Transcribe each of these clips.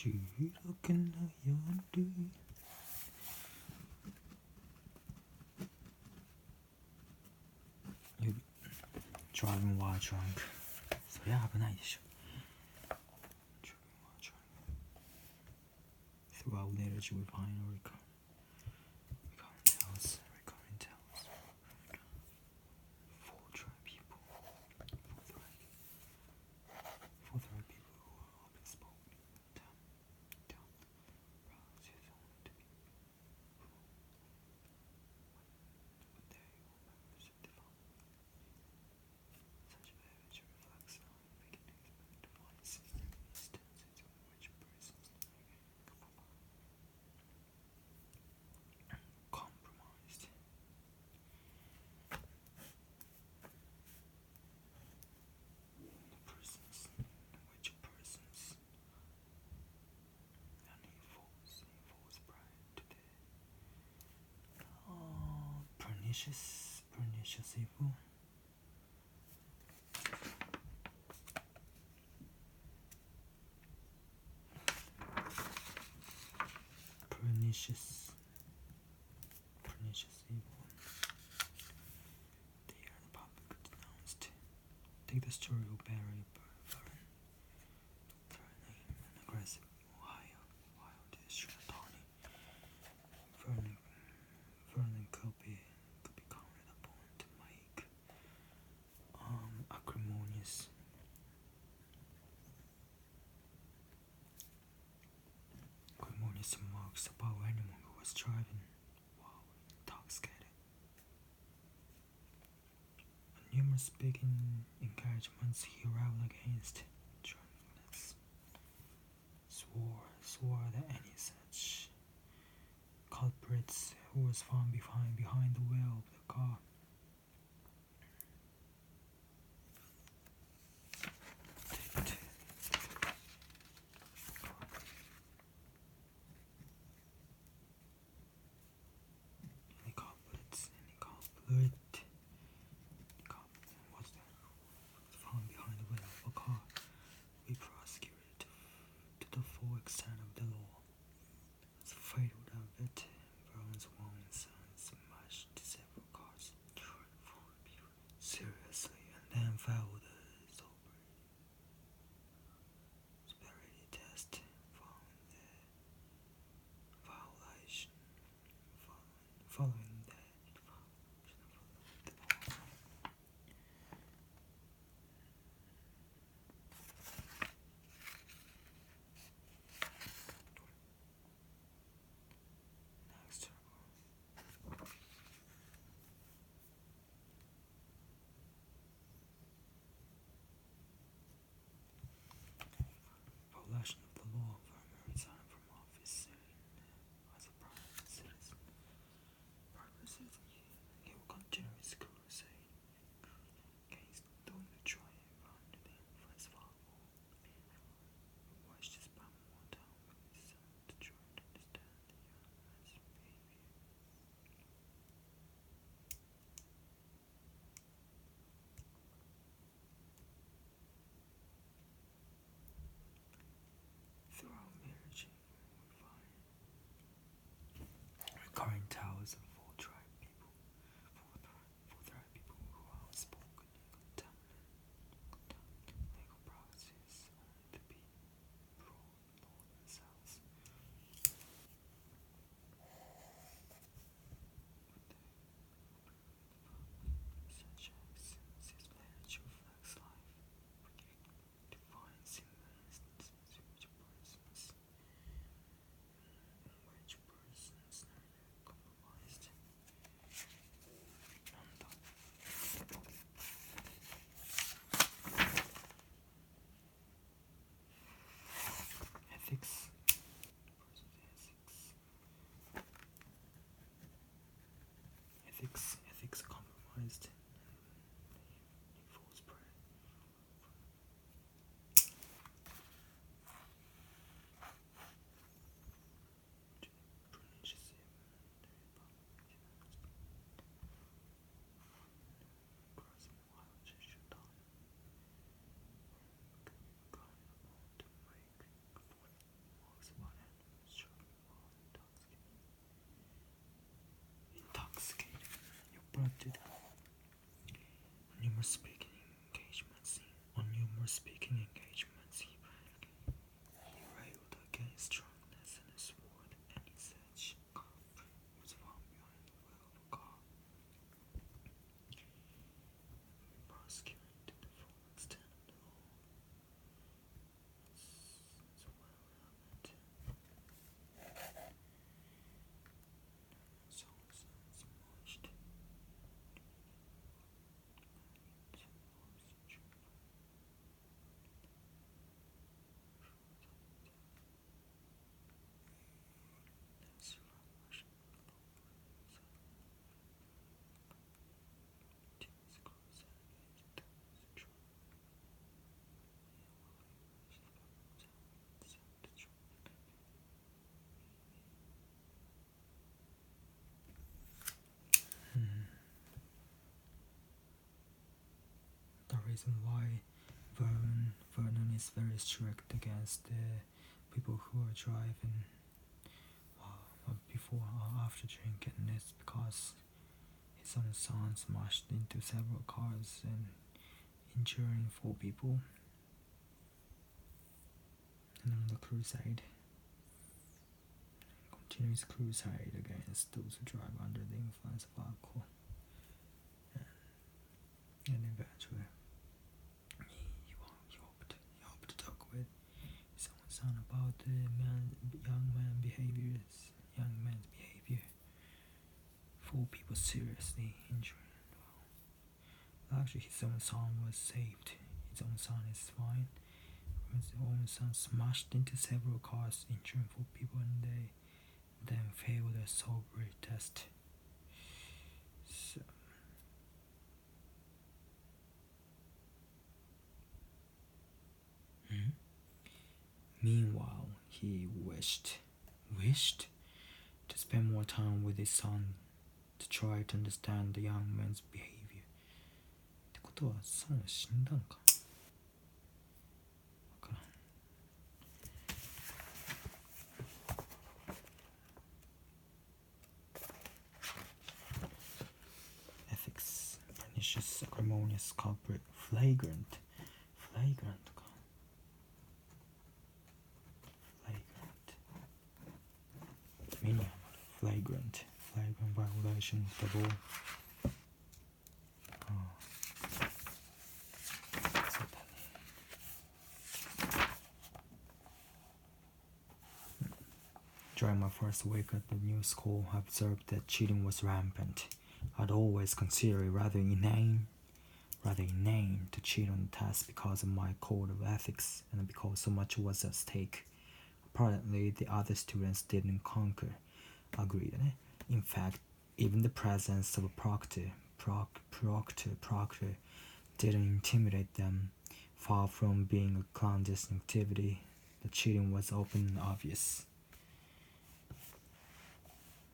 白くな夜Driving while drunk そりゃ危ないでしょ。 Driving while drunk Throughout letters we find recurring tells for dry people for the right people who are often spoken down rouse his own to be but there you will remember such behavior reflects on making expect instances in which persons compromised. And he falls pride to the pernicious evil. Pernicious evil. The year the public denounced. Take the story of Barry Byrne, name an aggressive Ohio district attorney. Vernon could be counted upon to make acrimonious remarks about anyone who was driving while intoxicated. Numerous speaking encouragements he rebelled against drunkenness. Swore that any such culprits who was found behind the wheel of the car be prosecuted to the full extent of the law. As fate would have it, Brown's one son's much disabled cars seriously and then failed the sobriety test, found the violation following the strongness and a sword, any such cop was found behind the wheel of a car. Prosecuted to the full extent of the law. It's well relevant. So much. The reason why Vernon is very strict against people who are driving before or after drinking is because his own son smashed into several cars and injuring 4 people. And on the crusade, continuous crusade against those who drive under the influence of alcohol. And eventually, he hoped to talk with his own son about the young man's behavior. 4 people seriously injured. Well, actually, his own son was saved. His own son is fine. His own son smashed into several cars, injuring 4 people, and they then failed a sobriety test. So, meanwhile, he wished to spend more time with his son to try to understand the young man's behavior. ってことは、孫は死んだのか。わからん。Ethics, pernicious, acrimonious, culprit, flagrant か。Many flagrant violation of the law. そうだね。During my first week at the new school, I observed that cheating was rampant. I'd always considered it rather inane to cheat on the test because of my code of ethics and because so much was at stake. Apparently, the other students didn't agree. In fact, even the presence of a proctor didn't intimidate them. Far from being a clandestine activity, the cheating was open and obvious.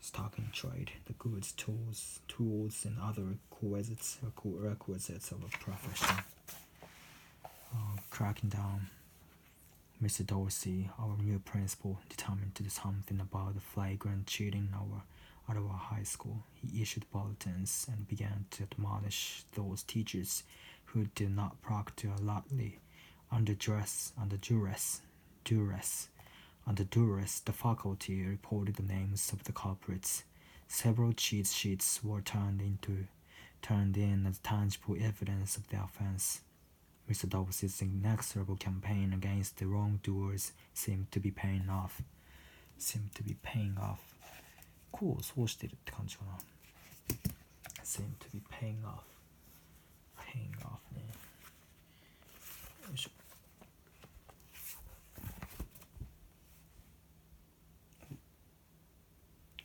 Stock in trade, the goods, tools, and other requisites of a profession. Cracking down. Mr. Dorsey, our new principal, determined to do something about the flagrant cheating at our high school. He issued bulletins and began to admonish those teachers who did not proctor alertly. Under duress, the faculty reported the names of the culprits. Several cheat sheets were turned in as tangible evidence of the offense. Mr. Dorsey's inexorable campaign against the wrongdoers seemed to be paying off. 功を奏してるって感じかな。seemed to be paying off ね。よいしょ。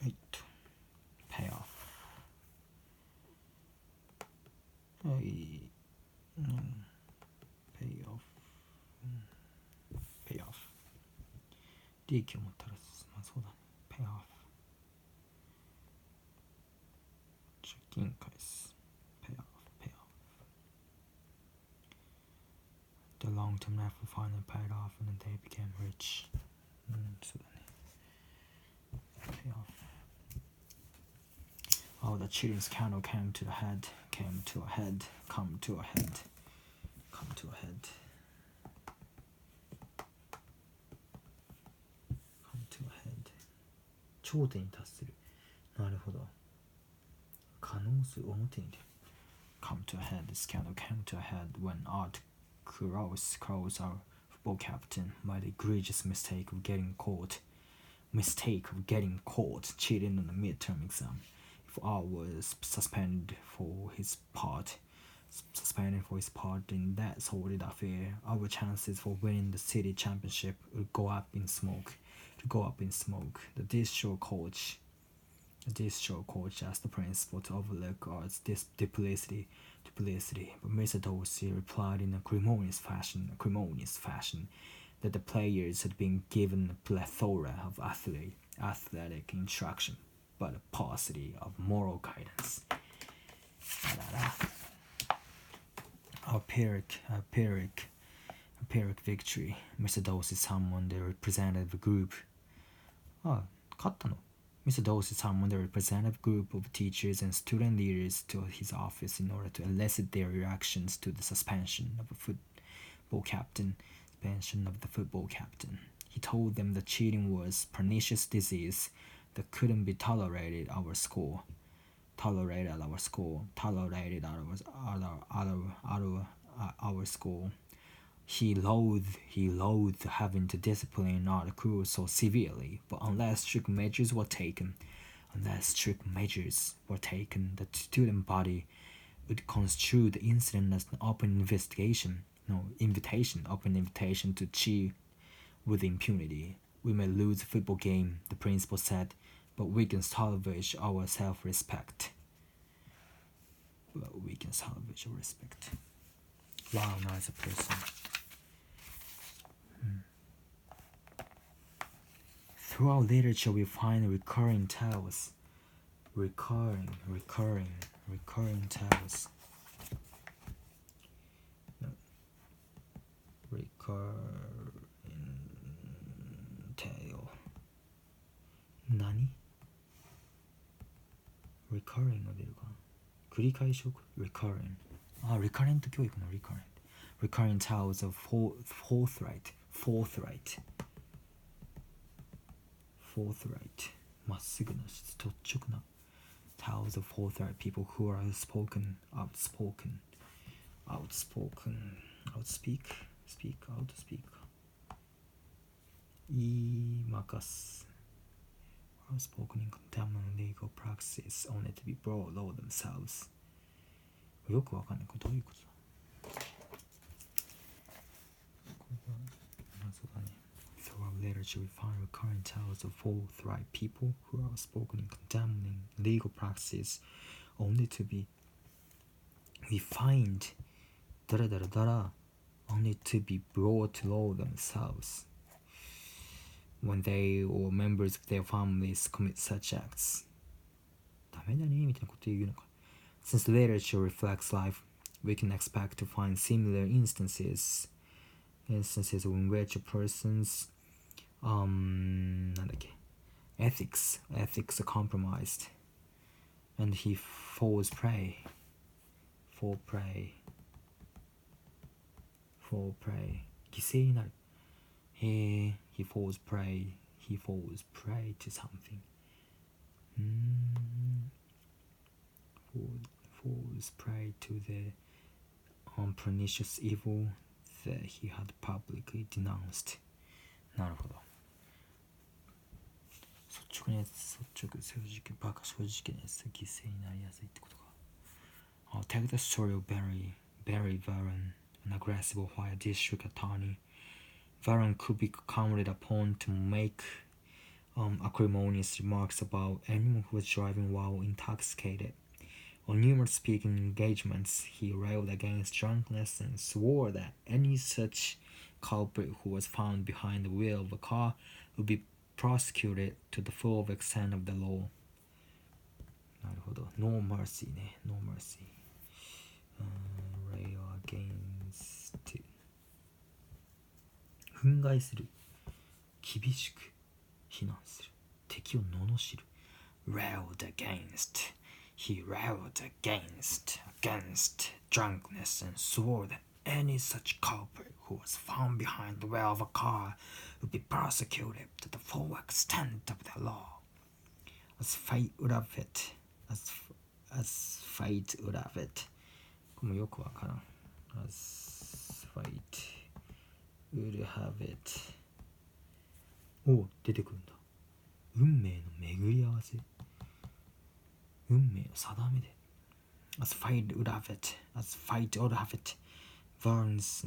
はいと。pay off はい。pay off 利益をもたらす。まあそうだね。pay off 借金返す。pay off The long-term effort finally paid off and they became rich. そうだね。pay off Oh, the cheating scandal came to a head. 頂点に達する。なるほど。可能数表に出る。Come to a head. This scandal came to a head when Art Crows our football captain by the egregious mistake of getting caught cheating on the midterm exam. If Art was suspended for his part in that sordid affair, our chances for winning the city championship would go up in smoke. The district coach asked the principal to overlook Art's duplicity, but Mr. Dorsey replied in a acrimonious fashion that the players had been given a plethora of athletic instruction, but a paucity of moral guidance. A Pyrrhic victory. Mr. Dorsey summoned the representative group. 勝ったの? Mr. Dorsey summoned a representative group of teachers and student leaders to his office in order to elicit their reactions to the suspension of the football captain. He told them that cheating was a pernicious disease that couldn't be tolerated at our school. He loathed having to discipline Art Crew so severely, but unless strict measures were taken, the student body would construe the incident as an open invitation to cheat with impunity. We may lose the football game, the principal said, but we can salvage our self-respect. Wow, nice person. Throughout literature, we find recurring tales. Recurring tales. Recurring が出るかな。繰り返しrecurring。recurrent 教育のrecurring tales of forthright まっすぐな率直な tales of forthright people who are outspoken言いまかす outspoken in condemning legal practices only to be brought low themselves よくわかんないこれどういうことだThroughout literature, we find recurring tales of forthright people who are outspoken in condemning legal practices only to be only to be brought low themselves when they or members of their families commit such acts. ダメだねみたいなこと言うのか。Since literature reflects life, we can expect to find similar instances in which a person's ethics are compromised and he falls prey犠牲になるhe falls prey to something falls prey to the pernicious evil that he had publicly denounced なるほど率直なやつ正直バカ正直なやつ犠牲になりやすいってことかTake the story of Barry Varon, an aggressive Ohio district attorney. Varon could be counted upon to make acrimonious remarks about anyone who was driving while intoxicated. On numerous speaking engagements, he railed against drunkenness and swore that any such culprit who was found behind the wheel of a car would be prosecuted to the full extent of the law. なるほど。No mercy ね。No mercy.rail against 憤慨する厳しく非難する敵を罵る railed against he railed against drunkenness and swore that any such culprit who was found behind the wheel of a car would be prosecuted to the full extent of the law as fate would have it as fate would have it これもよくわからん as fate would have it お出てくるんだ運命の巡り合わせ運命の定めで as fate would have it as fate would have it Vern's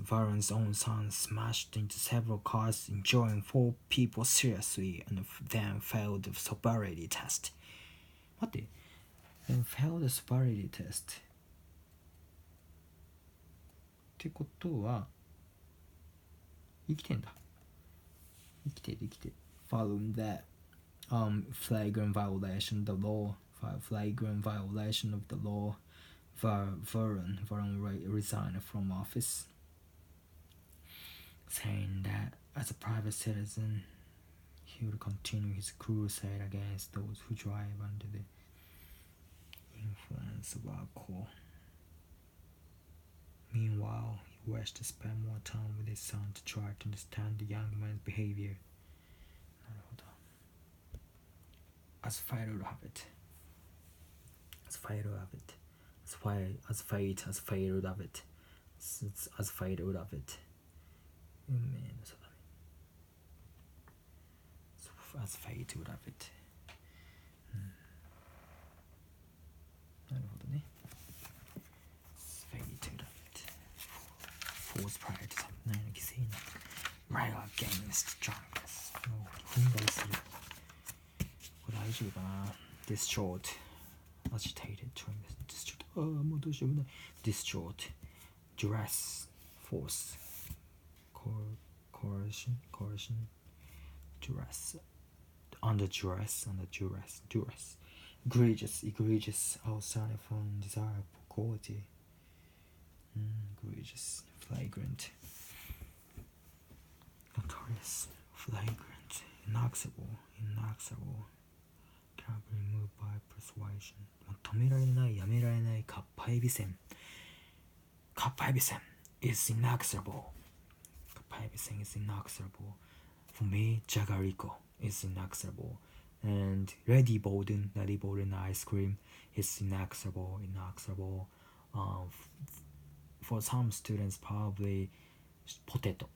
own son smashed into several cars, enjoying 4 people seriously, and then failed the sobriety test. 待って、then failed the sobriety test. ってことは、生きてんだ。生きてる。Following that, flagrant violation of the law, Vern resigned from office, saying that as a private citizen, he would continue his crusade against those who drive under the influence of alcohol. Meanwhile, he wished to spend more time with his son to try to understand the young man's behavior. なるほど。As fate would have it. As fate would have it. As fate would have it. As fate would have it. 運命の定め。As fate would have it. なるほどね。As fate would have it. False pride と何の犠牲になった。Right against drunkenness. 踏んだりする。これ大丈夫かな Distraught.Agitated, distraught. もうどうしようもない。Distraught, duress, force, coercion, duress, under duress, egregious, outside of undesirable quality, egregious, flagrant, notorious, flagrant, inexorable.Cannot be removed by persuasion. 止められない、やめられない、かっぱえびせん。かっぱえびせん is inexorable. かっぱえびせん is inexorable. For me, Jagarico is inexorable. And Lady Bolden ice cream is inexorable. For some students, probably potato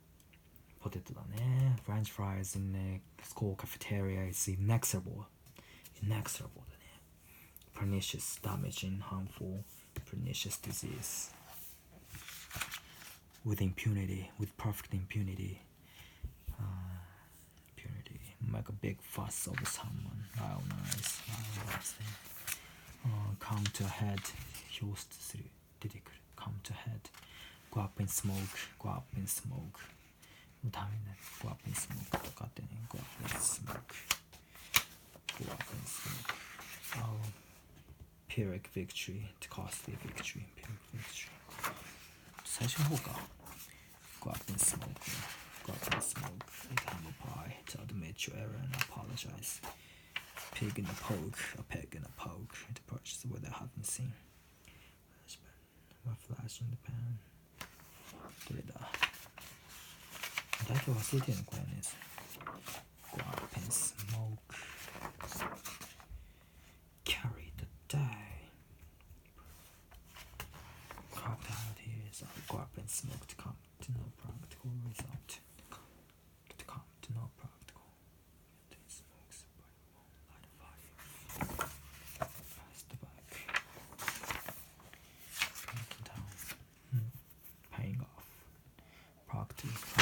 だね。French fries in the school cafeteria is inexorable だね。Pernicious, damaging, harmful, pernicious disease. With perfect impunity. Make a big fuss over someone. Nice. Come to a head. 表出する。出てくる。Come to a head. Go up in smoke. ダメだね。Go up in smoke とかってね。Go up in smoke.Pyrrhic victory, costly victory, Pyrrhic victory. 最初の方か。Go up in smoke, eat humble pie, to admit your error and apologize. Pig in a poke, to purchase what I haven't seen. Flash in the pan. どれだ大体忘れてるのこれね。Go up in smoke.Carry the day. Carved out here, go up and smoke to come to no practical result. To come to no practical. Smokes by light of fire. Pass the back. Breaking down. Paying off. Practice.